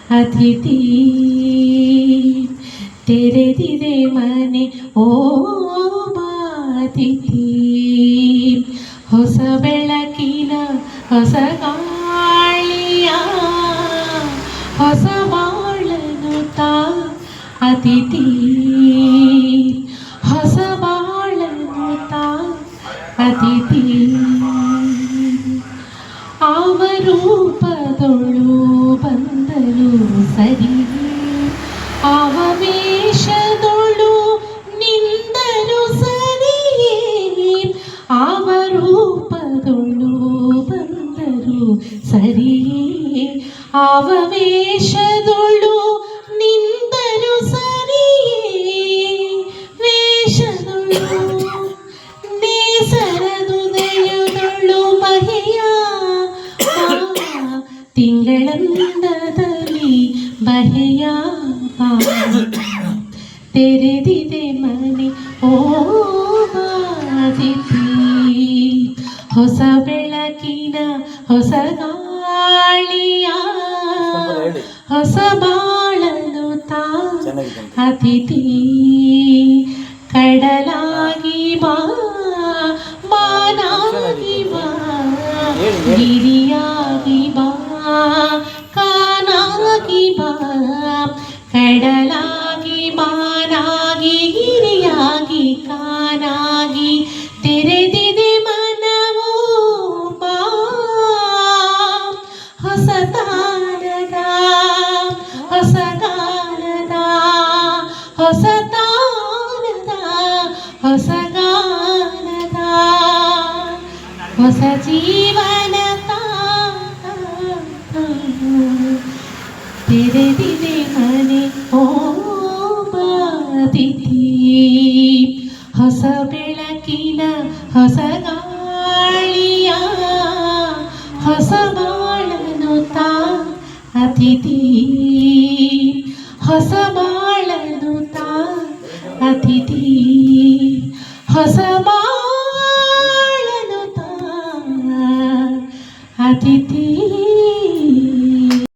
ಅತಿಥಿ ತೆರೆದಿದೆ ಮನೆ ಓ ಅತಿಥಿ ಹೊಸ ಬೆಳಕಿನ ಹೊಸ ಗಾಳಿಯ ಹೊಸ ಬಾಳನು ತಾ ಅತಿಥಿ ಹೊಸ ಬಾಳನು ತಾ ಅತಿಥಿ ಆವ ರೂಪದೊಳು ಬಂದಳು ಸರಿ ಆವ ವೇಷದೊಳು ನಿಂದಲು ಸರಿಯೇ ಆವ ರೂಪದೊಳು ಬಂದರು ಸರಿಯೇ ಆವ ವೇಷದೊಳು ನಿಂದಲು ಸರಿಯೇ ವೇಷದೊಳು ನೇಸರದುದಯದೊಳು ಮಹಿಯ ತಿಂಗಳಂದದಲ್ಲಿ ಬಹೆಯ ತೆರೆದಿದೆ ಮನೆ ಓ ಅತಿಥಿ ಹೊಸ ಬೆಳಕಿನ ಹೊಸ ಗಾಳಿಯ ಹೊಸ ಬಾಳನು ತಾ ಅತಿಥಿ ಕಡಲಾಗಿ ಬಾ ಮಾನಾಗಿ ಬಾ ಗಿರಿಯಾಗಿ ಬಾ ಕಾನಾಗಿ ಬಾ ಕಡಲಾಗಿ ಮಾನಾಗಿ ಗಿರಿಯಾಗಿ ಕಾನಾಗಿ ತೆರೆದಿದೆ ಮನವು ಬಾ ಹೊಸ ತಾರದ ಹೊಸ ಗಾನದ ಹೊಸ ತಾರದ ಹೊಸ ಗಾನದ ಹೊಸ ಜೀವನ ತೆರೆದಿದೆ ಮನೆ ಓ ಅತಿಥಿ ಹೊಸ ಬೆಳಕಿನ ಹೊಸ ಗಾಳಿಯ ಹೊಸ ಬಾಳನು ತಾ ಅತಿಥಿ ಹೊಸ ಬಾಳನು ತಾ ಅತಿಥಿ ಹೊಸ